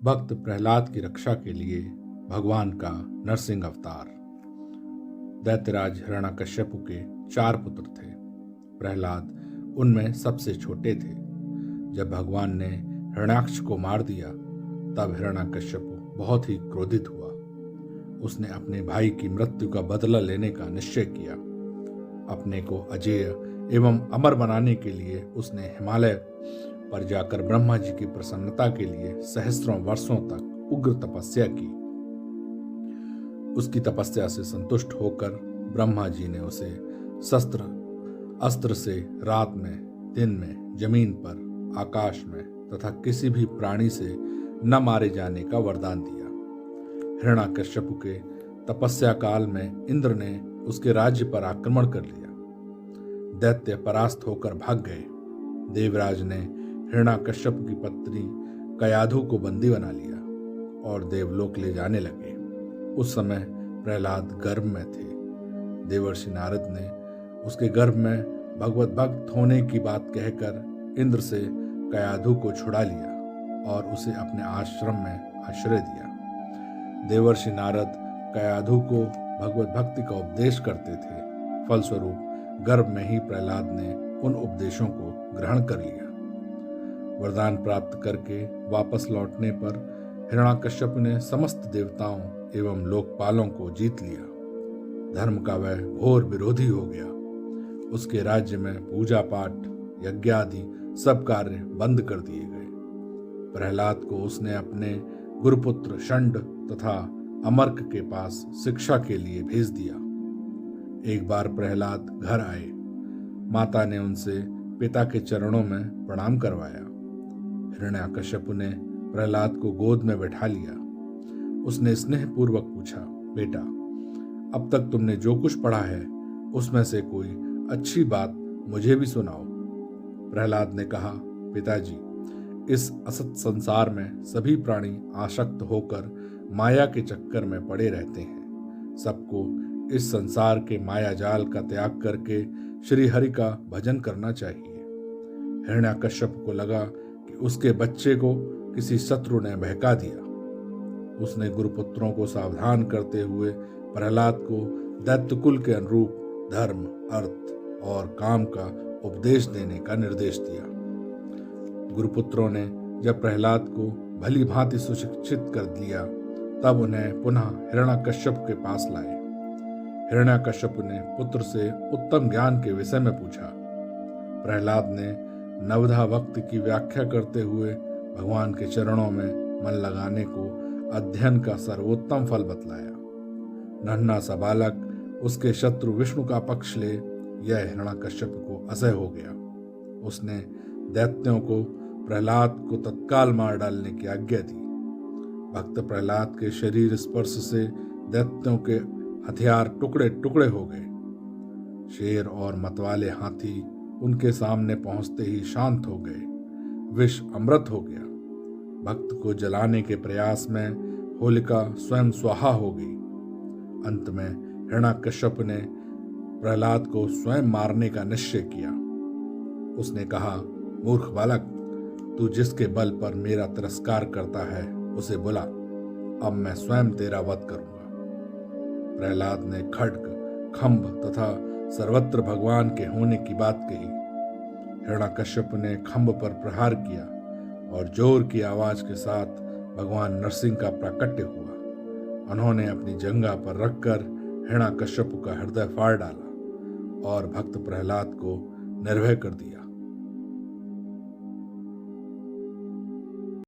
भक्त प्रहलाद की रक्षा के लिए भगवान का नरसिंह अवतार। दैत्यराज हिरण्यकश्यपु के 4 पुत्र थे। प्रहलाद उनमें सबसे छोटे थे। जब भगवान ने हिरण्याक्ष को मार दिया तब हिरण्यकश्यपु बहुत ही क्रोधित हुआ। उसने अपने भाई की मृत्यु का बदला लेने का निश्चय किया। अपने को अजेय एवं अमर बनाने के लिए उसने हिमालय पर जाकर ब्रह्मा जी की प्रसन्नता के लिए सहस्त्रों वर्षों तक उग्र तपस्या की। उसकी तपस्या से संतुष्ट होकर ब्रह्मा जी ने उसे शस्त्र अस्त्र से रात में, दिन में, जमीन पर, आकाश में तथा किसी भी प्राणी से न मारे जाने का वरदान दिया। हिरण्यकश्यपु के तपस्या काल में इंद्र ने उसके राज्य पर आक्रमण कर लिया। दैत्य परास्त होकर भाग गए। देवराज ने हिरण्यकश्यपु की पत्नी कयाधु को बंदी बना लिया और देवलोक ले जाने लगे। उस समय प्रहलाद गर्भ में थे। देवर्षि नारद ने उसके गर्भ में भगवत भक्त होने की बात कहकर इंद्र से कयाधु को छुड़ा लिया और उसे अपने आश्रम में आश्रय दिया। देवर्षि नारद कयाधु को भगवत भक्ति का उपदेश करते थे। फलस्वरूप गर्भ में ही प्रहलाद ने उन उपदेशों को ग्रहण कर लिया। वरदान प्राप्त करके वापस लौटने पर हिरण्यकश्यप ने समस्त देवताओं एवं लोकपालों को जीत लिया। धर्म का वह घोर विरोधी हो गया। उसके राज्य में पूजा पाठ, यज्ञ आदि सब कार्य बंद कर दिए गए। प्रहलाद को उसने अपने गुरुपुत्र षंड तथा अमर्क के पास शिक्षा के लिए भेज दिया। एक बार प्रहलाद घर आए। माता ने उनसे पिता के चरणों में प्रणाम करवाया। हिरण्यकश्यपु ने प्रहलाद को गोद में बैठा लिया। उसने स्नेहपूर्वक पूछा, बेटा, अब तक तुमने जो कुछ पढ़ा है उसमें से कोई अच्छी बात मुझे भी सुनाओ। प्रहलाद ने कहा, पिताजी, इस असत संसार में सभी प्राणी आसक्त होकर माया के चक्कर में पड़े रहते हैं। सबको इस संसार के माया जाल का त्याग करके श्री हरि का भजन करना चाहिए। हिरण्यकश्यप को लगा कि उसके बच्चे को किसी शत्रु ने बहका दिया। उसने गुरुपुत्रों को सावधान करते हुए प्रहलाद को दैत्यकुल के अनुरूप धर्म, अर्थ और काम का उपदेश देने का निर्देश दिया। गुरुपुत्रों ने जब प्रहलाद को भली भांति सुशिक्षित कर दिया तब उन्हें पुनः हिरण्यकश्यप के पास लाए। हिरण्यकश्यप ने पुत्र से उत्तम ज्ञान के विषय में पूछा। प्रहलाद ने नवधा भक्ति की व्याख्या करते हुए भगवान के चरणों में मन लगाने को अध्ययन का सर्वोत्तम फल बतलाया। नन्हा सा बालक उसके शत्रु विष्णु का पक्ष ले, यह हिरण्यकश्यप को असह्य हो गया। उसने दैत्यों को प्रहलाद को तत्काल मार डालने की आज्ञा दी। भक्त प्रहलाद के शरीर स्पर्श से दैत्यों के हथियार टुकड़े टुकड़े हो गए। शेर और मतवाले हाथी उनके सामने पहुंचते ही शांत हो गए। विष अमृत हो गया। भक्त को जलाने के प्रयास में होलिका स्वयं स्वाहा हो गई। अंत में हिरण्यकश्यप ने प्रहलाद को स्वयं मारने का निश्चय किया। उसने कहा, मूर्ख बालक, तू जिसके बल पर मेरा तिरस्कार करता है उसे बुला, अब मैं स्वयं तेरा वध करूंगा। प्रहलाद ने खड्ग, खंभ तथा सर्वत्र भगवान के होने की बात कही। हिरण्यकश्यप ने खंभ पर प्रहार किया और जोर की आवाज के साथ भगवान नरसिंह का प्राकट्य हुआ। उन्होंने अपनी जंघा पर रखकर हिरण्यकश्यप का हृदय फाड़ डाला और भक्त प्रहलाद को निर्भय कर दिया।